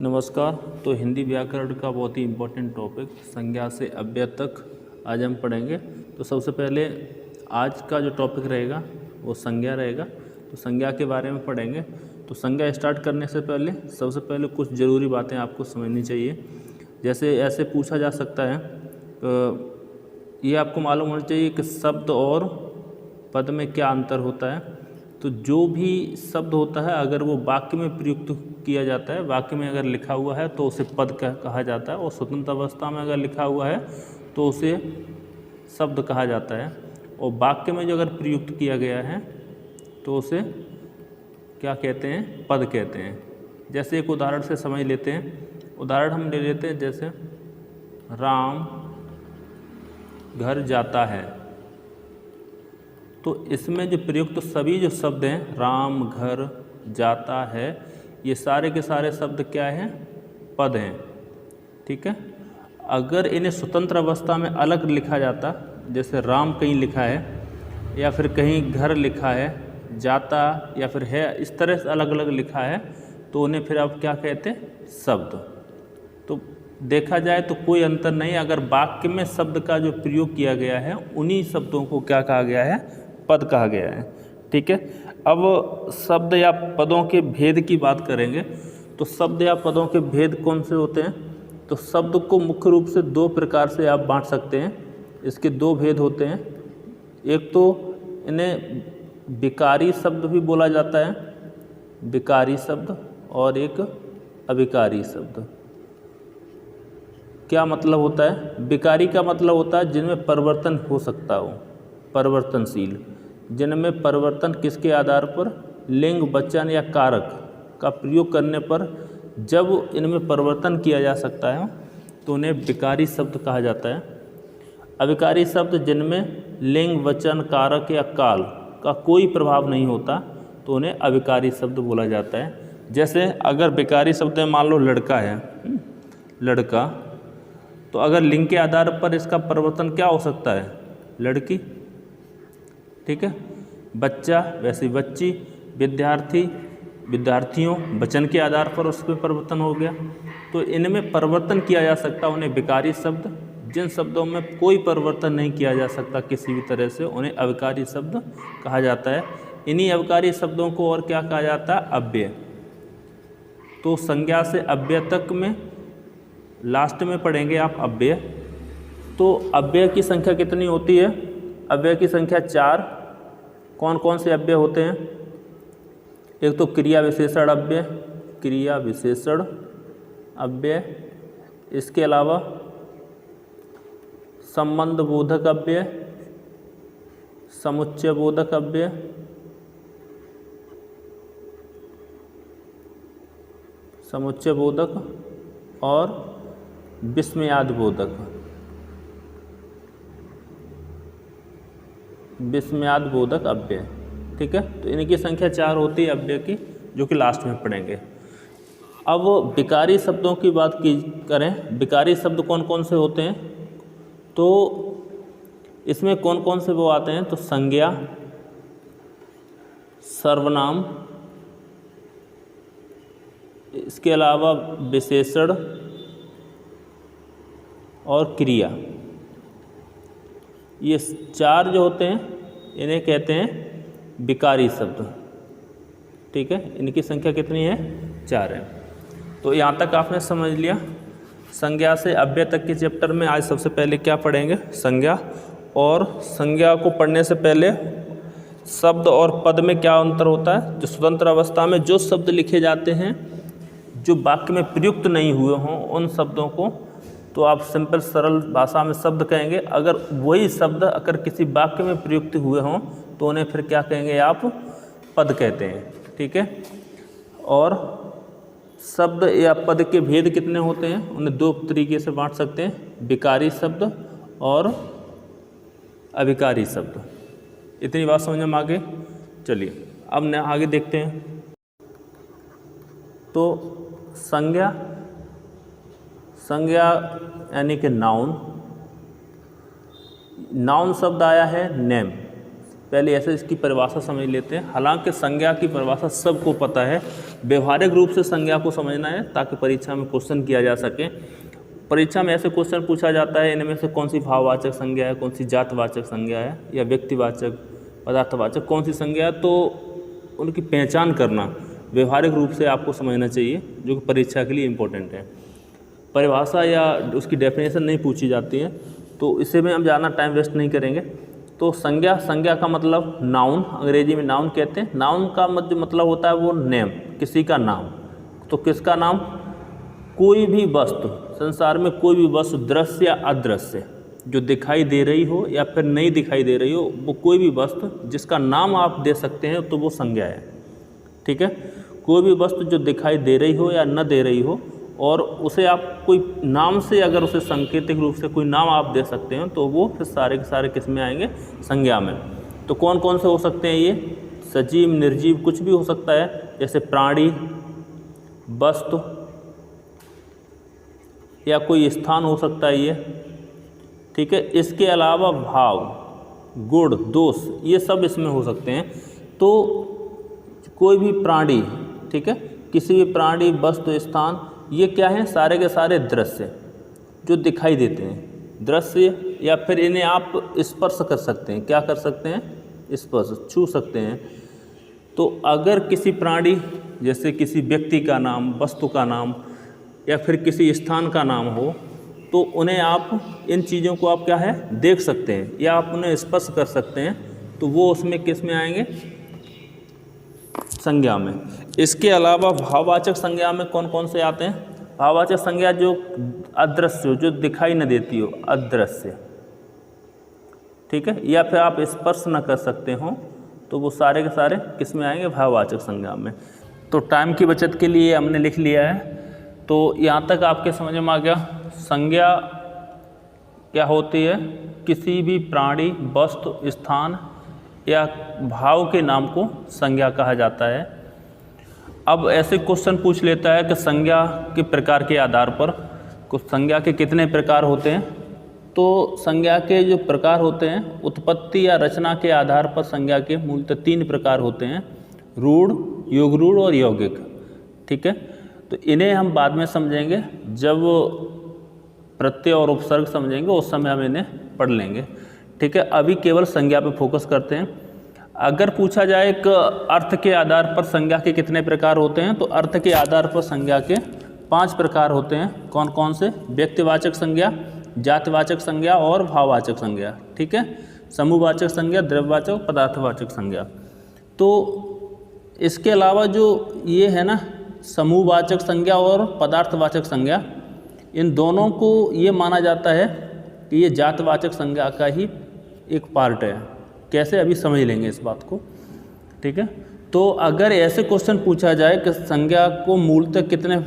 नमस्कार। तो हिंदी व्याकरण का बहुत ही इम्पोर्टेंट टॉपिक संज्ञा से अव्यय तक आज हम पढ़ेंगे। तो सबसे पहले आज का जो टॉपिक रहेगा वो संज्ञा रहेगा। तो संज्ञा के बारे में पढ़ेंगे। तो संज्ञा स्टार्ट करने से पहले सबसे पहले कुछ ज़रूरी बातें आपको समझनी चाहिए। जैसे ऐसे पूछा जा सकता है, तो ये आपको मालूम होना चाहिए कि शब्द और पद में क्या अंतर होता है। तो जो भी शब्द होता है अगर वो वाक्य में प्रयुक्त किया जाता है, वाक्य में अगर लिखा हुआ है तो उसे पद कहा जाता है, और स्वतंत्र अवस्था में अगर लिखा हुआ है तो उसे शब्द कहा जाता है, और वाक्य में जो अगर प्रयुक्त किया गया है तो उसे क्या कहते हैं, पद कहते हैं। जैसे एक उदाहरण से समझ लेते हैं। उदाहरण हम ले लेते हैं, जैसे राम घर जाता है। तो इसमें जो प्रयुक्त सभी जो शब्द हैं, राम, घर, जाता है, ये सारे के सारे शब्द क्या हैं, पद हैं। ठीक है। अगर इन्हें स्वतंत्र अवस्था में अलग लिखा जाता, जैसे राम कहीं लिखा है या फिर कहीं घर लिखा है, जाता या फिर है, इस तरह से अलग अलग लिखा है, तो उन्हें फिर आप क्या कहते हैं, शब्द। तो देखा जाए तो कोई अंतर नहीं। अगर वाक्य में शब्द का जो प्रयोग किया गया है उन्हीं शब्दों को क्या कहा गया है, पद कहा गया है। ठीक है। अब शब्द या पदों के भेद की बात करेंगे। तो शब्द या पदों के भेद कौन से होते हैं? तो शब्द को मुख्य रूप से दो प्रकार से आप बांट सकते हैं। इसके दो भेद होते हैं। एक तो इन्हें विकारी शब्द भी बोला जाता है, विकारी शब्द, और एक अविकारी शब्द। क्या मतलब होता है? विकारी का मतलब होता है जिनमें परिवर्तन हो सकता हो, परिवर्तनशील, जिनमें परिवर्तन किसके आधार पर, लिंग, वचन या कारक का प्रयोग करने पर जब इनमें परिवर्तन किया जा सकता है तो उन्हें विकारी शब्द कहा जाता है। अविकारी शब्द जिनमें लिंग, वचन, कारक या काल का कोई प्रभाव नहीं होता तो उन्हें अविकारी शब्द बोला जाता है। जैसे अगर विकारी शब्द में मान लो लड़का है, लड़का, तो अगर लिंग के आधार पर इसका परिवर्तन क्या हो सकता है, लड़की। ठीक है। बच्चा वैसे बच्ची, विद्यार्थी, विद्यार्थियों, वचन के आधार पर उसमें परिवर्तन हो गया। तो इनमें परिवर्तन किया जा सकता, उन्हें विकारी शब्द। जिन शब्दों में कोई परिवर्तन नहीं किया जा सकता किसी भी तरह से, उन्हें अविकारी शब्द कहा जाता है। इन्हीं अविकारी शब्दों को और क्या कहा जाता है, अव्यय। तो संज्ञा से अव्यय तक में लास्ट में पढ़ेंगे आप अव्यय। तो अव्यय की संख्या कितनी होती है? अव्यय की संख्या 4। कौन कौन से अव्यय होते हैं? एक तो क्रिया विशेषण अव्यय, क्रिया विशेषण अव्यय। इसके अलावा संबंध बोधक अव्यय, समुच्चय बोधक अव्यय, समुच्चय बोधक, और विस्मयादि बोधक, विस्मयादि बोधक अव्यय। ठीक है। तो इनकी संख्या 4 होती है अव्यय की, जो कि लास्ट में पढ़ेंगे। अब विकारी शब्दों की बात की करें, विकारी शब्द कौन कौन से होते हैं? तो इसमें कौन कौन से वो आते हैं? तो संज्ञा, सर्वनाम, इसके अलावा विशेषण और क्रिया। ये 4 जो होते हैं इन्हें कहते हैं विकारी शब्द। ठीक है। इनकी संख्या कितनी है? 4 है। तो यहाँ तक आपने समझ लिया। संज्ञा से अव्यय तक के चैप्टर में आज सबसे पहले क्या पढ़ेंगे? संज्ञा। और संज्ञा को पढ़ने से पहले शब्द और पद में क्या अंतर होता है। जो स्वतंत्र अवस्था में जो शब्द लिखे जाते हैं जो वाक्य में प्रयुक्त नहीं हुए हों, उन शब्दों को तो आप सिंपल सरल भाषा में शब्द कहेंगे। अगर वही शब्द अगर किसी वाक्य में प्रयुक्त हुए हों तो उन्हें फिर क्या कहेंगे, आप पद कहते हैं। ठीक है। और शब्द या पद के भेद कितने होते हैं? उन्हें 2 तरीके से बांट सकते हैं, विकारी शब्द और अविकारी शब्द। इतनी बात समझ में आगे। चलिए अब आगे देखते हैं। तो संज्ञा, संज्ञा यानी कि नाउन। नाउन शब्द आया है नेम, पहले ऐसे इसकी परिभाषा समझ लेते हैं। हालांकि संज्ञा की परिभाषा सबको पता है, व्यवहारिक रूप से संज्ञा को समझना है ताकि परीक्षा में क्वेश्चन किया जा सके। परीक्षा में ऐसे क्वेश्चन पूछा जाता है, इनमें से कौन सी भाववाचक संज्ञा है, कौन सी जातवाचक संज्ञा है, या व्यक्तिवाचक, पदार्थवाचक, कौन सी संज्ञा है, तो उनकी पहचान करना व्यवहारिक रूप से आपको समझना चाहिए, जो कि परीक्षा के लिए इम्पोर्टेंट है। परिभाषा या उसकी डेफिनेशन नहीं पूछी जाती है, तो इसे में हम ज़्यादा टाइम वेस्ट नहीं करेंगे। तो संज्ञा का मतलब नाउन, अंग्रेजी में नाउन कहते हैं। नाउन का मतलब होता है वो नेम, किसी का नाम। तो किसका नाम? कोई भी वस्तु, संसार में कोई भी वस्तु दृश्य या अदृश्य जो दिखाई दे रही हो या फिर नहीं दिखाई दे रही हो, वो कोई भी वस्तु जिसका नाम आप दे सकते हैं तो वो संज्ञा है। ठीक है, कोई भी वस्तु जो दिखाई दे रही हो या न दे रही हो और उसे आप कोई नाम से, अगर उसे सांकेतिक रूप से कोई नाम आप दे सकते हैं तो वो फिर सारे के सारे किस में आएंगे? संज्ञा में। तो कौन कौन से हो सकते हैं ये? सजीव, निर्जीव, कुछ भी हो सकता है, जैसे प्राणी, वस्तु या कोई स्थान हो सकता है ये। ठीक है, इसके अलावा भाव, गुण, दोष, ये सब इसमें हो सकते हैं। तो कोई भी प्राणी, ठीक है, किसी भी प्राणी, वस्तु, स्थान, ये क्या है? सारे के सारे दृश्य जो दिखाई देते हैं, दृश्य, या फिर इन्हें आप स्पर्श कर सकते हैं। क्या कर सकते हैं? स्पर्श, छू सकते हैं। तो अगर किसी प्राणी, जैसे किसी व्यक्ति का नाम, वस्तु का नाम या फिर किसी स्थान का नाम हो, तो उन्हें आप, इन चीज़ों को आप क्या है? देख सकते हैं या आप उन्हें स्पर्श कर सकते हैं, तो वो उसमें किस में आएंगे? संज्ञा में। इसके अलावा भाववाचक संज्ञा में कौन कौन से आते हैं? भाववाचक संज्ञा जो अदृश्य हो, जो दिखाई न देती हो, अदृश्य, ठीक है, या फिर आप स्पर्श न कर सकते हो, तो वो सारे के सारे किस में आएंगे? भाववाचक संज्ञा में। तो टाइम की बचत के लिए हमने लिख लिया है। तो यहाँ तक आपके समझ में आ गया संज्ञा क्या होती है? किसी भी प्राणी, वस्तु, स्थान या भाव के नाम को संज्ञा कहा जाता है। अब ऐसे क्वेश्चन पूछ लेता है कि संज्ञा के प्रकार के आधार पर, कुछ संज्ञा के कितने प्रकार होते हैं? तो संज्ञा के जो प्रकार होते हैं, उत्पत्ति या रचना के आधार पर संज्ञा के मूलतः 3 प्रकार होते हैं, रूढ़, योगरूढ़ और यौगिक। ठीक है, तो इन्हें हम बाद में समझेंगे, जब प्रत्यय और उपसर्ग समझेंगे उस समय हम इन्हें पढ़ लेंगे। ठीक है, अभी केवल संज्ञा पे फोकस करते हैं। अगर पूछा जाए कि अर्थ के आधार पर संज्ञा के कितने प्रकार होते हैं, तो अर्थ के आधार पर संज्ञा के 5 प्रकार होते हैं। कौन कौन से? व्यक्तिवाचक संज्ञा, जातवाचक संज्ञा और भाववाचक संज्ञा। ठीक है, समूहवाचक संज्ञा, द्रव्यवाचक, पदार्थवाचक संज्ञा। तो इसके अलावा जो ये है ना, समूहवाचक संज्ञा और पदार्थवाचक संज्ञा, इन दोनों को ये माना जाता है कि ये जातवाचक संज्ञा का ही एक पार्ट है। कैसे? अभी समझ लेंगे इस बात को। ठीक है, तो अगर ऐसे क्वेश्चन पूछा जाए कि संज्ञा को मूलतः कितने,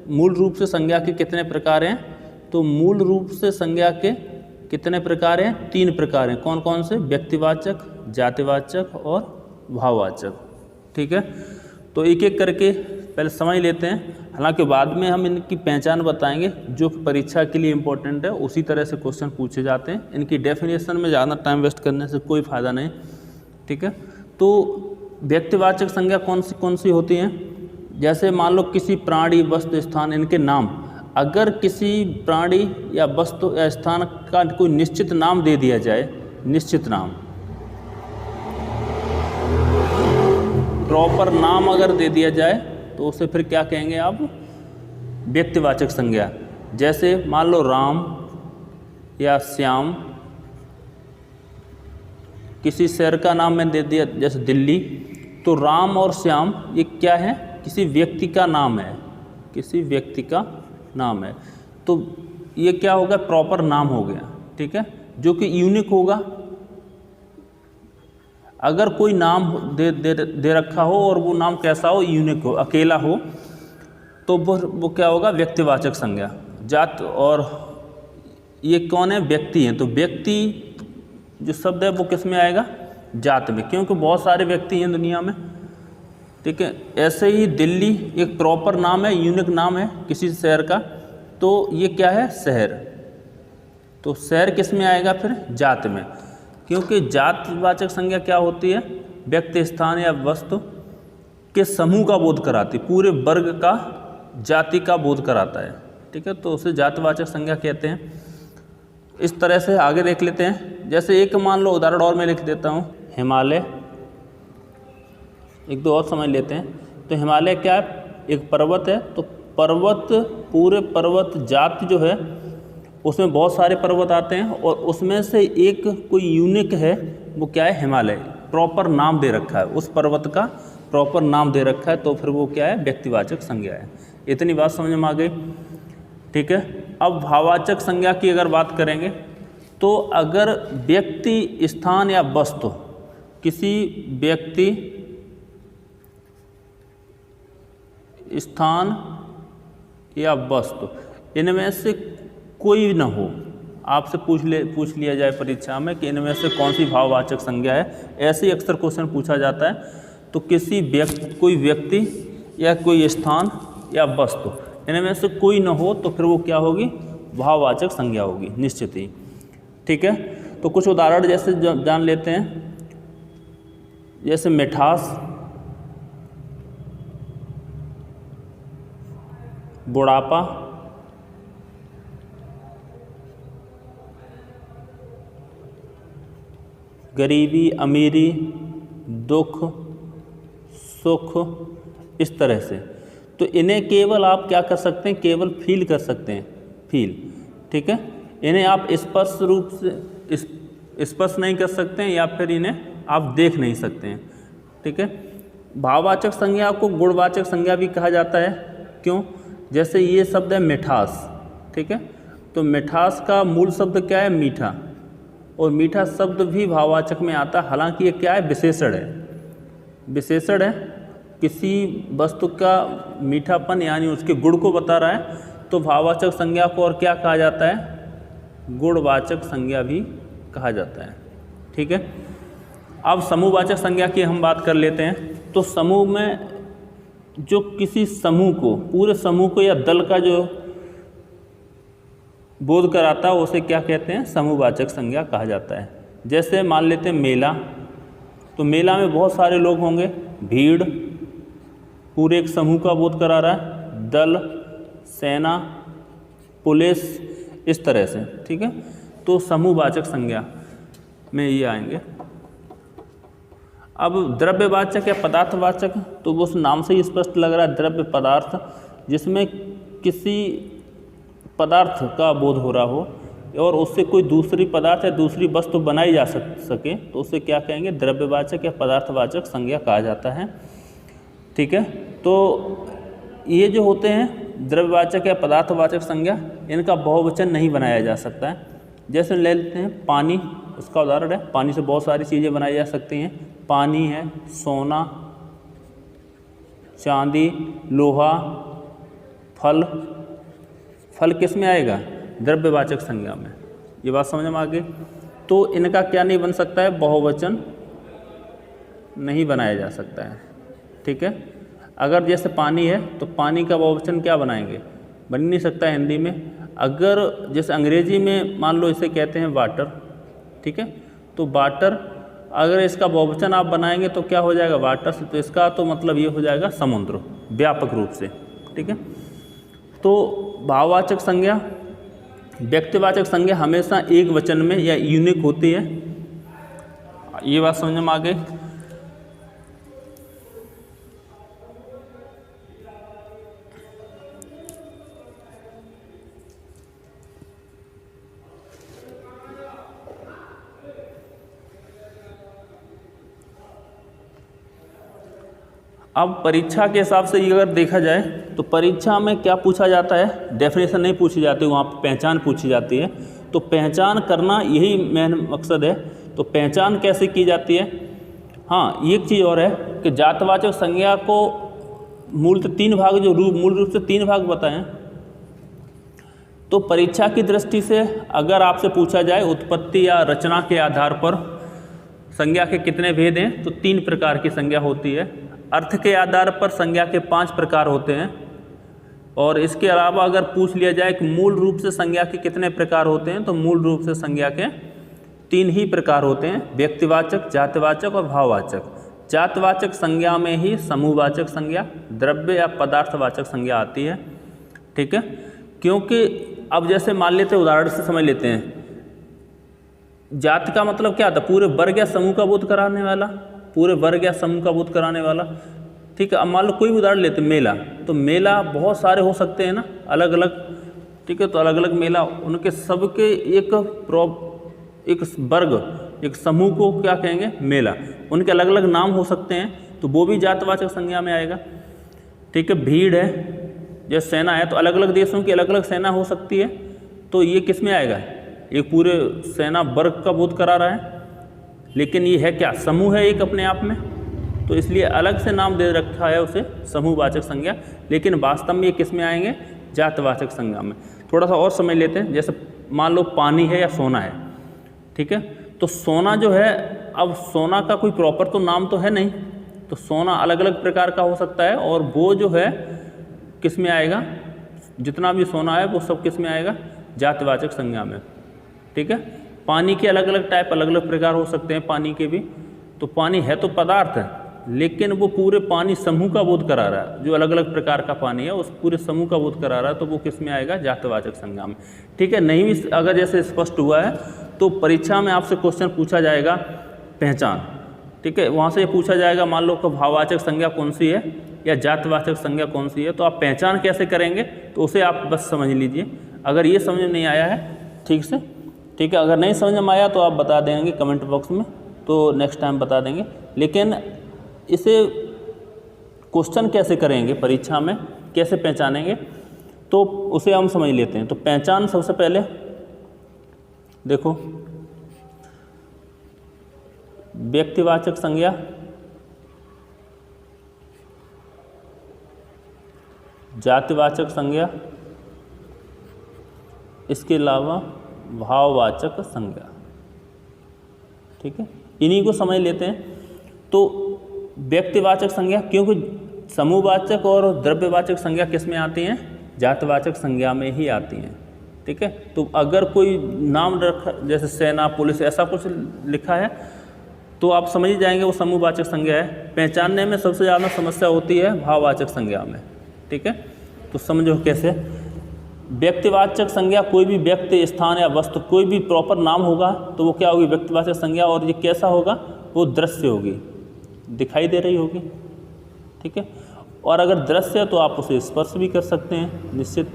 मूल रूप से संज्ञा के कितने प्रकार हैं, तो मूल रूप से संज्ञा के कितने प्रकार हैं? 3 प्रकार हैं। कौन कौन से? व्यक्तिवाचक, जातिवाचक और भाववाचक। ठीक है, तो एक एक करके पहले समझ लेते हैं। हालांकि बाद में हम इनकी पहचान बताएंगे, जो परीक्षा के लिए इम्पोर्टेंट है, उसी तरह से क्वेश्चन पूछे जाते हैं। इनकी डेफिनेशन में ज़्यादा टाइम वेस्ट करने से कोई फ़ायदा नहीं। ठीक है, तो व्यक्तिवाचक संज्ञा कौन सी होती हैं? जैसे मान लो किसी प्राणी, वस्तु, स्थान, इनके नाम, अगर किसी प्राणी या वस्तु या स्थान का कोई निश्चित नाम दे दिया जाए, निश्चित नाम, प्रॉपर नाम अगर दे दिया जाए, तो उसे फिर क्या कहेंगे आप? व्यक्तिवाचक संज्ञा। जैसे मान लो राम या श्याम, किसी शहर का नाम मैंने दे दिया, जैसे दिल्ली, तो राम और श्याम ये क्या है? किसी व्यक्ति का नाम है, किसी व्यक्ति का नाम है। तो ये क्या होगा? प्रॉपर नाम हो गया। ठीक है, जो कि यूनिक होगा। अगर कोई नाम दे रखा हो और वो नाम कैसा हो? यूनिक हो, अकेला हो, तो वो क्या होगा? व्यक्तिवाचक संज्ञा। जात और ये कौन है? व्यक्ति हैं, तो व्यक्ति जो शब्द है वो किस में आएगा? जात में, क्योंकि बहुत सारे व्यक्ति हैं दुनिया में। ठीक है, ऐसे ही दिल्ली एक प्रॉपर नाम है, यूनिक नाम है किसी शहर का, तो ये क्या है? शहर। तो शहर किस में आएगा फिर? जात में, क्योंकि जातिवाचक संज्ञा क्या होती है, व्यक्ति, स्थान या वस्तु के समूह का बोध कराती, पूरे वर्ग का, जाति का बोध कराता है। ठीक है, तो उसे जातिवाचक संज्ञा कहते हैं। इस तरह से आगे देख लेते हैं। जैसे एक मान लो उदाहरण और मैं लिख देता हूँ, हिमालय, एक दो और समझ लेते हैं। तो हिमालय क्या है, एक पर्वत है। तो पर्वत, पूरे पर्वत जाति जो है उसमें बहुत सारे पर्वत आते हैं और उसमें से एक कोई यूनिक है, वो क्या है, हिमालय। प्रॉपर नाम दे रखा है, उस पर्वत का प्रॉपर नाम दे रखा है, तो फिर वो क्या है, व्यक्तिवाचक संज्ञा है। इतनी बात समझ में आ गई। ठीक है, अब भाववाचक संज्ञा की अगर बात करेंगे तो अगर व्यक्ति, स्थान या वस्तु, किसी व्यक्ति, स्थान या वस्तु, इनमें से कोई न हो, आपसे पूछ लिया जाए परीक्षा में कि इनमें से कौन सी भाववाचक संज्ञा है, ऐसे ही अक्सर क्वेश्चन पूछा जाता है। तो कोई व्यक्ति या कोई स्थान या वस्तु, इनमें से कोई न हो तो फिर वो क्या होगी, भाववाचक संज्ञा होगी निश्चित ही। ठीक है, तो कुछ उदाहरण जैसे जान लेते हैं। जैसे मिठास, बुढ़ापा, गरीबी, अमीरी, दुख, सुख, इस तरह से। तो इन्हें केवल आप क्या कर सकते हैं, केवल फील कर सकते हैं, फील। ठीक है, इन्हें आप स्पर्श रूप से स्पर्श नहीं कर सकते हैं या फिर इन्हें आप देख नहीं सकते हैं। ठीक है, भाववाचक संज्ञा को गुणवाचक संज्ञा भी कहा जाता है। क्यों, जैसे ये शब्द है मिठास। ठीक है, तो मिठास का मूल शब्द क्या है, मीठा, और मीठा शब्द भी भाववाचक में आता है। हालांकि ये क्या है, विशेषण है, विशेषण है, किसी वस्तु का मीठापन यानी उसके गुण को बता रहा है। तो भाववाचक संज्ञा को और क्या कहा जाता है, गुणवाचक संज्ञा भी कहा जाता है। ठीक है, अब समूहवाचक संज्ञा की हम बात कर लेते हैं। तो समूह में जो किसी समूह को, पूरे समूह को या दल का जो बोध कराता है उसे क्या कहते हैं, समूहवाचक संज्ञा कहा जाता है। जैसे मान लेते हैं मेला, तो मेला में बहुत सारे लोग होंगे, भीड़ पूरे एक समूह का बोध करा रहा है, दल, सेना, पुलिस, इस तरह से। ठीक है, तो समूहवाचक संज्ञा में ये आएंगे। अब द्रव्यवाचक या पदार्थवाचक, तो वो उस नाम से ही स्पष्ट लग रहा है, द्रव्य पदार्थ, जिसमें किसी पदार्थ का बोध हो रहा हो और उससे कोई दूसरी पदार्थ या दूसरी वस्तु बनाई जा सके, तो उसे क्या कहेंगे, द्रव्यवाचक या पदार्थवाचक संज्ञा कहा जाता है। ठीक है, तो ये जो होते हैं द्रव्यवाचक या पदार्थवाचक संज्ञा, इनका बहुवचन नहीं बनाया जा सकता है। जैसे ले लेते हैं पानी, उसका उदाहरण है। पानी से बहुत सारी चीज़ें बनाई जा सकती हैं। पानी है, सोना, चांदी, लोहा, फल। फल किस में आएगा, द्रव्यवाचक संज्ञा में। ये बात समझ में आ गई। तो इनका क्या नहीं बन सकता है, बहुवचन नहीं बनाया जा सकता है। ठीक है, अगर जैसे पानी है तो पानी का बहुवचन क्या बनाएंगे, बन नहीं सकता है हिंदी में। अगर जैसे अंग्रेजी में मान लो इसे कहते हैं वाटर, ठीक है, तो वाटर अगर इसका बहुवचन आप बनाएंगे तो क्या हो जाएगा, वाटर से, तो इसका तो मतलब ये हो जाएगा समुद्र, व्यापक रूप से। ठीक है, तो भाववाचक संज्ञा, व्यक्तिवाचक संज्ञा हमेशा एक वचन में या यूनिक होती है। ये बात समझ में आ गई। अब परीक्षा के हिसाब से ये अगर देखा जाए तो परीक्षा में क्या पूछा जाता है, डेफिनेशन नहीं पूछी जाती, वहाँ पर पहचान पूछी जाती है। तो पहचान करना यही मेन मकसद है। तो पहचान कैसे की जाती है। हाँ, एक चीज़ और है कि जातवाचक संज्ञा को मूल रूप से तीन भाग बताएं। तो परीक्षा की दृष्टि से अगर आपसे पूछा जाए उत्पत्ति या रचना के आधार पर संज्ञा के कितने भेद हैं, तो 3 प्रकार की संज्ञा होती है। अर्थ के आधार पर संज्ञा के 5 प्रकार होते हैं। और इसके अलावा अगर पूछ लिया जाए कि मूल रूप से संज्ञा के कितने प्रकार होते हैं, तो मूल रूप से संज्ञा के तीन ही प्रकार होते हैं, व्यक्तिवाचक, जातिवाचक और भाववाचक। जातिवाचक संज्ञा में ही समूहवाचक संज्ञा, द्रव्य या पदार्थवाचक संज्ञा आती है। ठीक है, क्योंकि अब जैसे मान लेते हैं, उदाहरण से समझ लेते हैं, जाति का मतलब क्या था? पूरे वर्ग या समूह का बोध कराने वाला, पूरे वर्ग या समूह का बोध कराने वाला। ठीक है, अब मान लो कोई भी उदाहरण लेते हैं, मेला, तो मेला बहुत सारे हो सकते हैं ना, अलग अलग। ठीक है, तो अलग अलग मेला, उनके सबके एक वर्ग, एक समूह को क्या कहेंगे? मेला। उनके अलग अलग नाम हो सकते हैं, तो वो भी जातिवाचक संज्ञा में आएगा। ठीक है, भीड़ है, जैसे सेना है, तो अलग अलग देशों की अलग अलग सेना हो सकती है, तो ये किस में आएगा? एक पूरे सेना वर्ग का बोध करा रहा है, लेकिन ये है क्या? समूह है एक अपने आप में, तो इसलिए अलग से नाम दे रखा है उसे समूहवाचक संज्ञा, लेकिन वास्तव में ये किस में आएंगे? जातिवाचक संज्ञा में। थोड़ा सा और समझ लेते हैं, जैसे मान लो पानी है या सोना है। ठीक है, तो सोना जो है, अब सोना का कोई प्रॉपर तो नाम तो है नहीं, तो सोना अलग अलग प्रकार का हो सकता है, और वो जो है किस में आएगा? जितना भी सोना है वो सब किस में आएगा? जातिवाचक संज्ञा में। ठीक है, पानी के अलग अलग टाइप, अलग अलग प्रकार हो सकते हैं पानी के भी। तो पानी है तो पदार्थ है, लेकिन वो पूरे पानी समूह का बोध करा रहा है, जो अलग अलग प्रकार का पानी है उस पूरे समूह का बोध करा रहा है, तो वो किस में आएगा? जातिवाचक संज्ञा में। ठीक है, नहीं भी अगर जैसे स्पष्ट हुआ है तो परीक्षा में आपसे क्वेश्चन पूछा जाएगा पहचान। ठीक है, वहाँ से ये पूछा जाएगा, मान लो कि भाववाचक संज्ञा कौन सी है या जातिवाचक संज्ञा कौन सी है, तो आप पहचान कैसे करेंगे? तो उसे आप बस समझ लीजिए। अगर ये समझ में नहीं आया है ठीक से, ठीक है, अगर नहीं समझ में आया तो आप बता देंगे कमेंट बॉक्स में, तो नेक्स्ट टाइम बता देंगे। लेकिन इसे क्वेश्चन कैसे करेंगे परीक्षा में, कैसे पहचानेंगे, तो उसे हम समझ लेते हैं। तो पहचान सबसे पहले देखो, व्यक्तिवाचक संज्ञा, जातिवाचक संज्ञा, इसके अलावा भाववाचक संज्ञा। ठीक है, इन्हीं को समझ लेते हैं। तो व्यक्तिवाचक संज्ञा, क्योंकि समूहवाचक और द्रव्यवाचक संज्ञा किस में आती हैं? जातिवाचक संज्ञा में ही आती हैं। ठीक है, तो अगर कोई नाम रखा, जैसे सेना, पुलिस, ऐसा कुछ लिखा है, तो आप समझ ही जाएंगे वो समूहवाचक संज्ञा है। पहचानने में सबसे ज़्यादा समस्या होती है भाववाचक संज्ञा में। ठीक है, तो समझो कैसे। व्यक्तिवाचक संज्ञा, कोई भी व्यक्ति, स्थान या वस्तु, कोई भी प्रॉपर नाम होगा तो वो क्या होगी? व्यक्तिवाचक संज्ञा। और ये कैसा होगा? वो दृश्य होगी, दिखाई दे रही होगी। ठीक है, और अगर दृश्य है तो आप उसे स्पर्श भी कर सकते हैं निश्चित।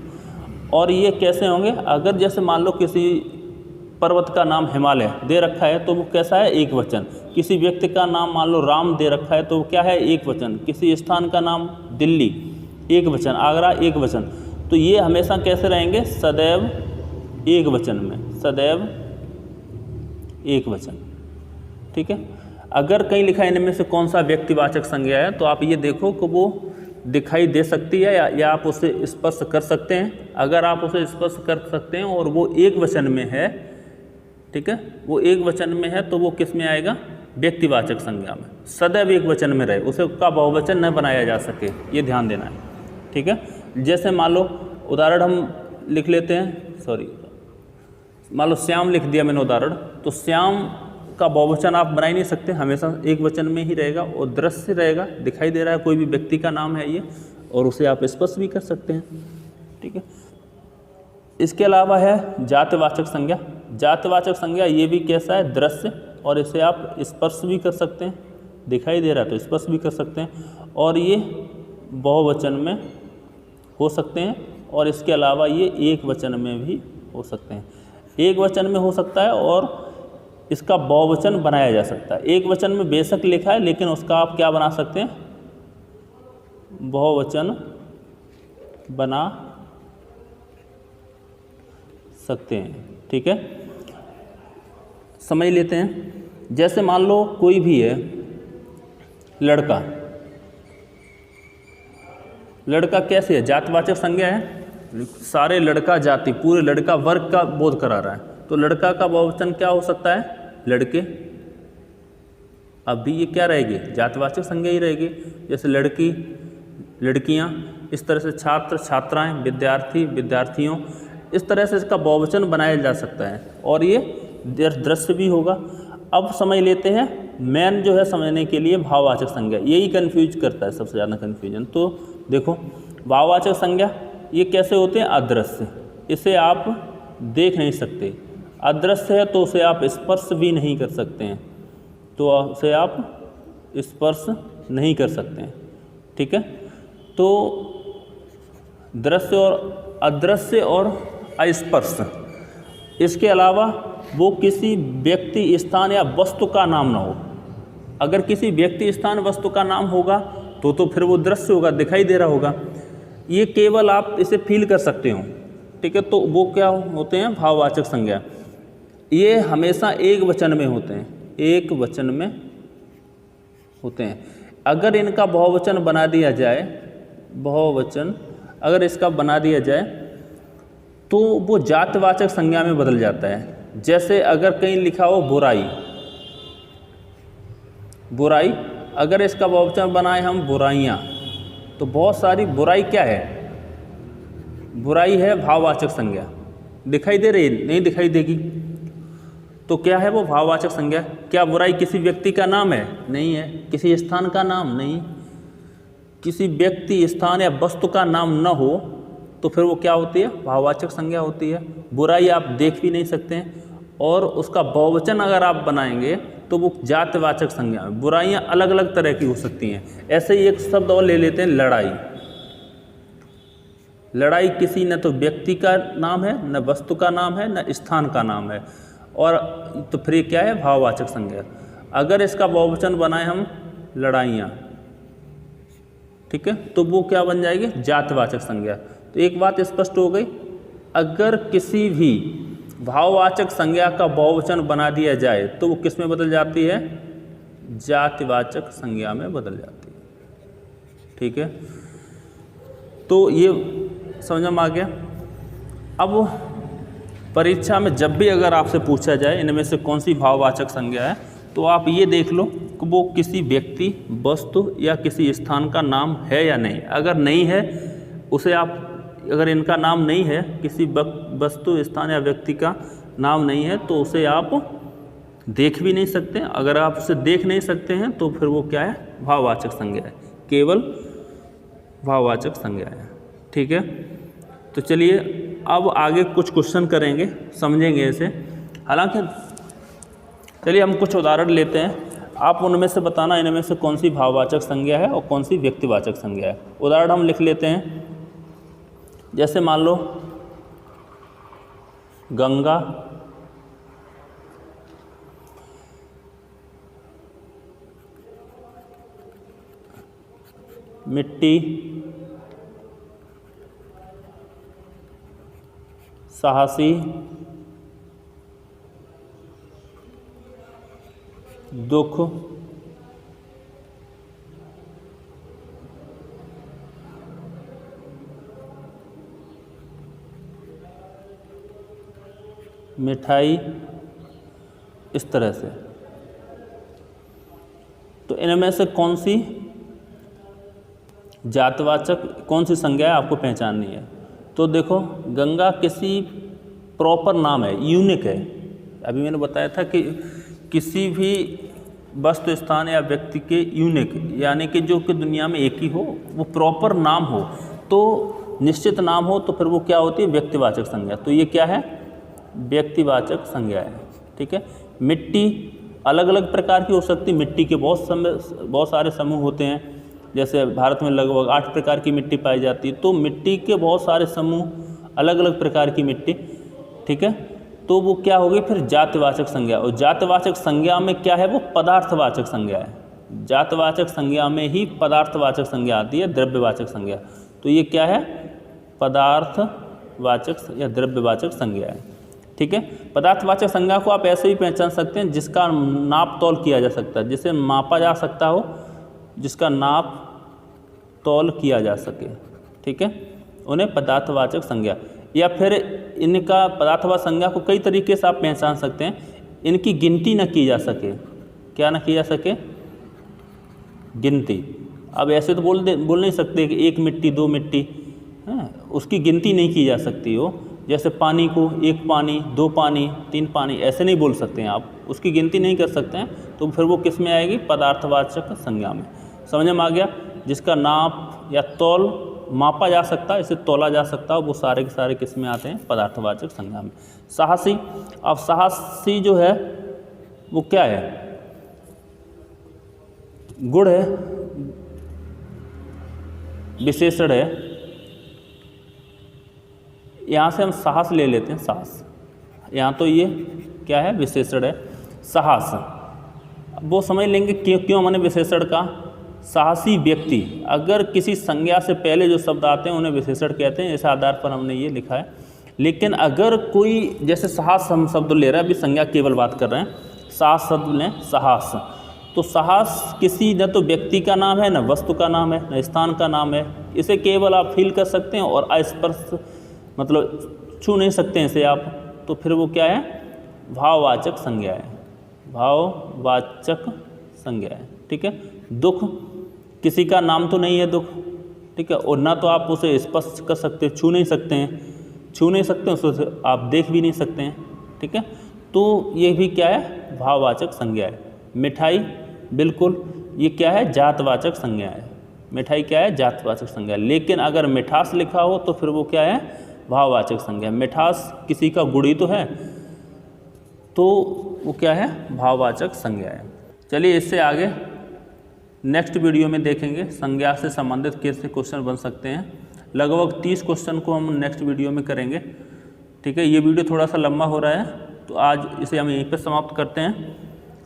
और ये कैसे होंगे? अगर जैसे मान लो किसी पर्वत का नाम हिमालय दे रखा है तो वो कैसा है? एक वचन। किसी व्यक्ति का नाम मान लो राम दे रखा है तो वो क्या है? एक वचन। किसी स्थान का नाम दिल्ली, एक वचन। आगरा, एक वचन। तो ये हमेशा कैसे रहेंगे? सदैव एक वचन में, सदैव एक वचन। ठीक है, अगर कहीं लिखा है इनमें से कौन सा व्यक्तिवाचक संज्ञा है, तो आप ये देखो कि वो दिखाई दे सकती है या आप उसे स्पर्श कर सकते हैं। अगर आप उसे स्पर्श कर सकते हैं और वो एक वचन में है, ठीक है, वो एक वचन में है, तो वो किस में आएगा? व्यक्तिवाचक संज्ञा में। सदैव एक वचन में रहे, उसे का बहुवचन न बनाया जा सके, ये ध्यान देना है। ठीक है, जैसे मान लो उदाहरण हम लिख लेते हैं, मान लो श्याम लिख दिया मैंने उदाहरण, तो श्याम का बहुवचन आप बना ही नहीं सकते, हमेशा एक वचन में ही रहेगा और दृश्य रहेगा, दिखाई दे रहा है, कोई भी व्यक्ति का नाम है ये, और उसे आप स्पर्श भी कर सकते हैं। ठीक है, इसके अलावा है जातिवाचक संज्ञा। जातिवाचक संज्ञा ये भी कैसा है? दृश्य, और इसे आप स्पर्श भी कर सकते हैं, दिखाई दे रहा है तो स्पर्श भी कर सकते हैं, और ये बहुवचन में हो सकते हैं, और इसके अलावा ये एक वचन में भी हो सकते हैं। एक वचन में हो सकता है और इसका बहुवचन बनाया जा सकता है। एक वचन में बेशक लिखा है, लेकिन उसका आप क्या बना सकते हैं? बहुवचन बना सकते हैं। ठीक है, समझ लेते हैं। जैसे मान लो कोई भी है, लड़का, लड़का कैसे है? जातिवाचक संज्ञा है, सारे लड़का जाति, पूरे लड़का वर्ग का बोध करा रहा है, तो लड़का का बहुवचन क्या हो सकता है? लड़के। अब भी ये क्या रहेगी? जातिवाचक संज्ञा ही रहेगी। जैसे लड़की, लड़कियां, इस तरह से छात्र, छात्राएं, विद्यार्थी, विद्यार्थियों, इस तरह से इसका बहुवचन बनाया जा सकता है, और ये दृश्य भी होगा। अब समझ लेते हैं मेन जो है समझने के लिए भाववाचक संज्ञा, यही कन्फ्यूज करता है सबसे ज़्यादा कन्फ्यूजन। तो देखो भाववाचक संज्ञा ये कैसे होते हैं, अदृश्य, इसे आप देख नहीं सकते, अदृश्य है तो उसे आप स्पर्श भी नहीं कर सकते हैं, तो उसे आप स्पर्श नहीं कर सकते हैं, ठीक है। तो दृश्य और अदृश्य और अस्पर्श, इसके अलावा वो किसी व्यक्ति, स्थान या वस्तु का नाम ना हो। अगर किसी व्यक्ति, स्थान, वस्तु का नाम होगा तो फिर वो दृश्य होगा, दिखाई दे रहा होगा। ये केवल आप इसे फील कर सकते हो, ठीक है। तो वो क्या होते हैं, भाववाचक संज्ञा। ये हमेशा एक वचन में होते हैं, एक वचन में होते हैं। अगर इनका बहुवचन बना दिया जाए, बहुवचन अगर इसका बना दिया जाए तो वो जातिवाचक संज्ञा में बदल जाता है। जैसे अगर कहीं लिखा हो बुराई, बुराई, अगर इसका बहुवचन बनाए हम बुराइयाँ, तो बहुत सारी बुराई क्या है, बुराई है भाववाचक संज्ञा। दिखाई दे रही, नहीं दिखाई देगी, तो क्या है वो भाववाचक संज्ञा। क्या बुराई किसी व्यक्ति का नाम है, नहीं है। किसी स्थान का नाम, नहीं। किसी व्यक्ति, स्थान या वस्तु का नाम न हो तो फिर वो क्या होती है, भाववाचक संज्ञा होती है। बुराई आप देख भी नहीं सकते हैं, और उसका बहुवचन अगर आप बनाएंगे तो वो जातिवाचक संज्ञा। बुराइयाँ अलग अलग तरह की हो सकती हैं। ऐसे ही एक शब्द और ले लेते हैं, लड़ाई। लड़ाई किसी न तो व्यक्ति का नाम है, न वस्तु का नाम है, न स्थान का नाम है, और तो फिर क्या है, भाववाचक संज्ञा। अगर इसका बहुवचन बनाए हम लड़ाइयाँ, ठीक है, तो वो क्या बन जाएगी, जातिवाचक संज्ञा। तो एक बात स्पष्ट हो गई, अगर किसी भी भाववाचक संज्ञा का बहुवचन बना दिया जाए तो वो किस में बदल जाती है, जातिवाचक संज्ञा में बदल जाती है, ठीक है। तो ये समझ में आ गया। अब परीक्षा में जब भी अगर आपसे पूछा जाए इनमें से कौन सी भाववाचक संज्ञा है, तो आप ये देख लो कि वो किसी व्यक्ति, वस्तु या किसी स्थान का नाम है या नहीं। अगर नहीं है उसे आप, अगर इनका नाम नहीं है, किसी वस्तु, स्थान या व्यक्ति का नाम नहीं है, तो उसे आप देख भी नहीं सकते। अगर आप उसे देख नहीं सकते हैं तो फिर वो क्या है, भाववाचक संज्ञा है, केवल भाववाचक संज्ञा है, ठीक है। तो चलिए अब आगे कुछ क्वेश्चन करेंगे, समझेंगे इसे। हालांकि चलिए हम कुछ उदाहरण लेते हैं, आप उनमें से बताना इनमें से कौन सी भाववाचक संज्ञा है और कौन सी व्यक्तिवाचक संज्ञा है। उदाहरण हम लिख लेते हैं, जैसे मान लो गंगा, मिट्टी, साहसी, दुख, मिठाई, इस तरह से। तो इनमें से कौन सी जातिवाचक, कौन सी संज्ञा है आपको पहचाननी है। तो देखो गंगा किसी प्रॉपर नाम है, यूनिक है। अभी मैंने बताया था कि किसी भी वस्तु, स्थान या व्यक्ति के यूनिक, यानी कि जो कि दुनिया में एक ही हो, वो प्रॉपर नाम हो, तो निश्चित नाम हो, तो फिर वो क्या होती है, व्यक्तिवाचक संज्ञा। तो ये क्या है, व्यक्तिवाचक संज्ञा है, ठीक है। मिट्टी अलग अलग प्रकार की हो सकती है, मिट्टी के बहुत सारे समूह होते हैं। जैसे भारत में लगभग 8 प्रकार की मिट्टी पाई जाती है, तो मिट्टी के बहुत सारे समूह, अलग अलग प्रकार की मिट्टी, ठीक है। तो वो क्या होगी फिर, जातिवाचक संज्ञा। और जातिवाचक संज्ञा में क्या है, वो पदार्थवाचक संज्ञा है। जातिवाचक संज्ञा में ही पदार्थवाचक संज्ञा आती है, द्रव्यवाचक संज्ञा। तो ये क्या है, पदार्थवाचक या द्रव्यवाचक संज्ञा है, ठीक है। पदार्थवाचक संज्ञा को आप ऐसे ही पहचान सकते हैं जिसका नाप तौल किया जा सकता है, जिसे मापा जा सकता हो, जिसका नाप तौल किया जा सके, ठीक है, उन्हें पदार्थवाचक संज्ञा। या फिर इनका पदार्थवाचक संज्ञा को कई तरीके से आप पहचान सकते हैं, इनकी गिनती न की जा सके। क्या न की जा सके, गिनती। अब ऐसे तो बोल नहीं सकते कि 1 मिट्टी 2 मिट्टी, है, उसकी गिनती नहीं की जा सकती हो, जैसे पानी को एक पानी, दो पानी, तीन पानी ऐसे नहीं बोल सकते हैं आप, उसकी गिनती नहीं कर सकते हैं, तो फिर वो किस में आएगी? पदार्थवाचक संज्ञा में। समझ में आ गया? जिसका नाप या तौल मापा जा सकता है, इसे तौला जा सकता है, वो सारे के सारे किस में आते हैं? पदार्थवाचक संज्ञा में। साहसी, अब साहसी जो है वो क्या है? गुण है, विशेषण है। यहाँ से हम साहस ले लेते हैं, साहस, यहाँ तो ये क्या है? विशेषण है। साहस, वो समझ लेंगे क्यों मैंने विशेषण का। साहसी व्यक्ति, अगर किसी संज्ञा से पहले जो शब्द आते हैं उन्हें विशेषण कहते हैं, इस आधार पर हमने ये लिखा है। लेकिन अगर कोई, जैसे साहस हम शब्द ले रहे हैं, अभी संज्ञा केवल बात कर रहे हैं, साहस शब्द लें, साहस, तो साहस किसी न तो व्यक्ति का नाम है, न वस्तु का नाम है, न स्थान का नाम है, इसे केवल आप फील कर सकते हैं और अस्पर्श मतलब छू नहीं सकते हैं इसे आप, तो फिर वो क्या है? भाववाचक संज्ञा है, भाववाचक संज्ञा है। ठीक है। दुख, किसी का नाम तो नहीं है दुख, ठीक है, और ना तो आप उसे स्पर्श कर सकते, छू नहीं सकते हैं, उसे आप देख भी नहीं सकते हैं। ठीक है, तो ये भी क्या है? भाववाचक संज्ञा है। मिठाई, बिल्कुल ये क्या है? जातवाचक संज्ञा है। मिठाई क्या है? जातवाचक संज्ञा। लेकिन अगर मिठास लिखा हो तो फिर वो क्या है? भाववाचक संज्ञा। मिठास किसी का गुण ही तो है, तो वो क्या है? भाववाचक संज्ञा है। चलिए इससे आगे नेक्स्ट वीडियो में देखेंगे संज्ञा से संबंधित कैसे क्वेश्चन बन सकते हैं। लगभग 30 क्वेश्चन को हम नेक्स्ट वीडियो में करेंगे। ठीक है, ये वीडियो थोड़ा सा लंबा हो रहा है, तो आज इसे हम यहीं पर समाप्त करते हैं।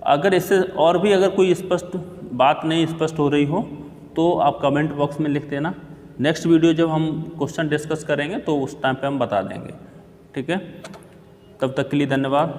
अगर इससे और भी अगर कोई स्पष्ट बात नहीं स्पष्ट हो रही हो तो आप कमेंट बॉक्स में लिख देना। नेक्स्ट वीडियो जब हम क्वेश्चन डिस्कस करेंगे तो उस टाइम पे हम बता देंगे। ठीक है, तब तक के लिए धन्यवाद।